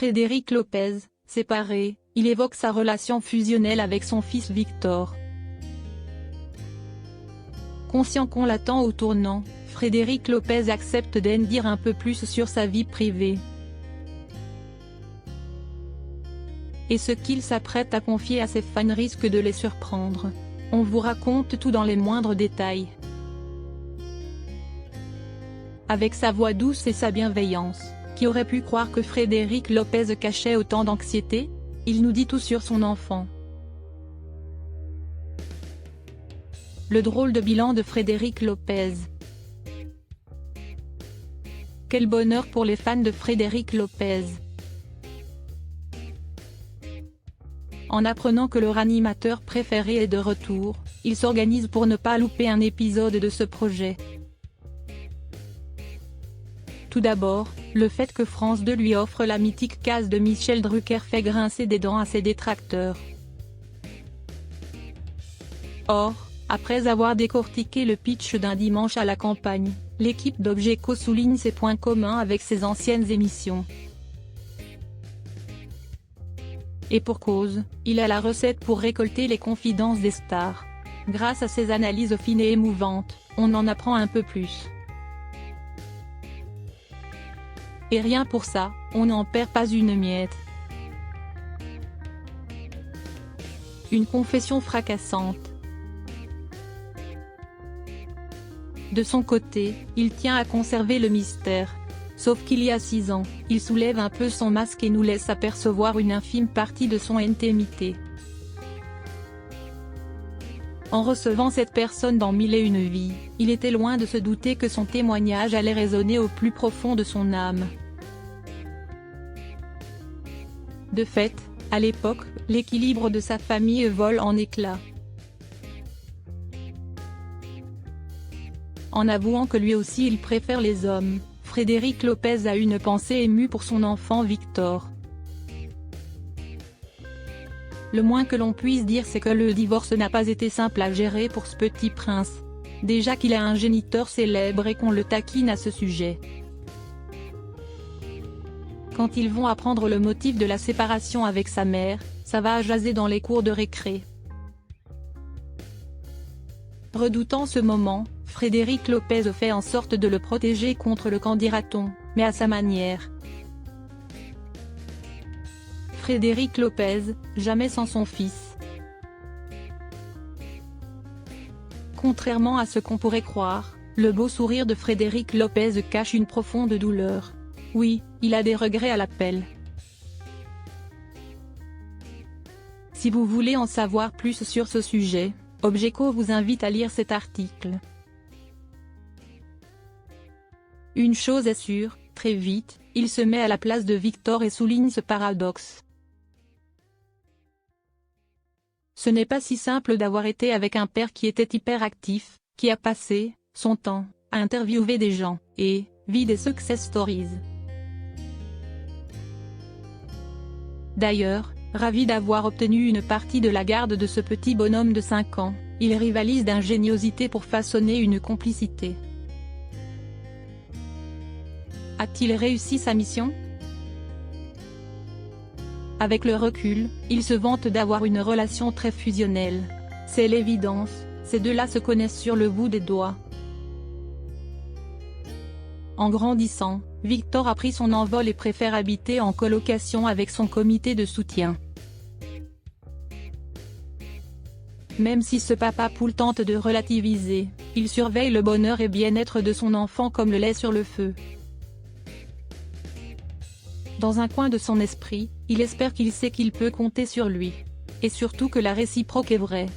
Frédéric Lopez, séparé, il évoque sa relation fusionnelle avec son fils Victor. Conscient qu'on l'attend au tournant, Frédéric Lopez accepte d'en dire un peu plus sur sa vie privée. Et ce qu'il s'apprête à confier à ses fans risque de les surprendre. On vous raconte tout dans les moindres détails. Avec sa voix douce et sa bienveillance, qui aurait pu croire que Frédéric Lopez cachait autant d'anxiété? Il nous dit tout sur son enfant. Le drôle de bilan de Frédéric Lopez. Quel bonheur pour les fans de Frédéric Lopez. En apprenant que leur animateur préféré est de retour, ils s'organisent pour ne pas louper un épisode de ce projet. Tout d'abord, le fait que France 2 lui offre la mythique case de Michel Drucker fait grincer des dents à ses détracteurs. Or, après avoir décortiqué le pitch d'un dimanche à la campagne, l'équipe d'Obgeco souligne ses points communs avec ses anciennes émissions. Et pour cause, il a la recette pour récolter les confidences des stars. Grâce à ses analyses fines et émouvantes, on en apprend un peu plus. Et rien pour ça, on n'en perd pas une miette. Une confession fracassante. De son côté, il tient à conserver le mystère. Sauf qu'il y a 6 ans, il soulève un peu son masque et nous laisse apercevoir une infime partie de son intimité. En recevant cette personne dans Mille et une vies, il était loin de se douter que son témoignage allait résonner au plus profond de son âme. De fait, à l'époque, l'équilibre de sa famille vole en éclats. En avouant que lui aussi il préfère les hommes, Frédéric Lopez a une pensée émue pour son enfant Victor. Le moins que l'on puisse dire c'est que le divorce n'a pas été simple à gérer pour ce petit prince. Déjà qu'il a un géniteur célèbre et qu'on le taquine à ce sujet. Quand ils vont apprendre le motif de la séparation avec sa mère, ça va jaser dans les cours de récré. Redoutant ce moment, Frédéric Lopez fait en sorte de le protéger contre le qu'en dira-t-on, mais à sa manière. Frédéric Lopez, jamais sans son fils. Contrairement à ce qu'on pourrait croire, le beau sourire de Frédéric Lopez cache une profonde douleur. Oui, il a des regrets à l'appel. Si vous voulez en savoir plus sur ce sujet, Obgeco vous invite à lire cet article. Une chose est sûre, très vite, il se met à la place de Victor et souligne ce paradoxe. Ce n'est pas si simple d'avoir été avec un père qui était hyperactif, qui a passé son temps à interviewer des gens, et vit des success stories. D'ailleurs, ravi d'avoir obtenu une partie de la garde de ce petit bonhomme de 5 ans, il rivalise d'ingéniosité pour façonner une complicité. A-t-il réussi sa mission? Avec le recul, il se vante d'avoir une relation très fusionnelle. C'est l'évidence, ces deux-là se connaissent sur le bout des doigts. En grandissant, Victor a pris son envol et préfère habiter en colocation avec son comité de soutien. Même si ce papa poule tente de relativiser, il surveille le bonheur et bien-être de son enfant comme le lait sur le feu. Dans un coin de son esprit, il espère qu'il sait qu'il peut compter sur lui. Et surtout que la réciproque est vraie.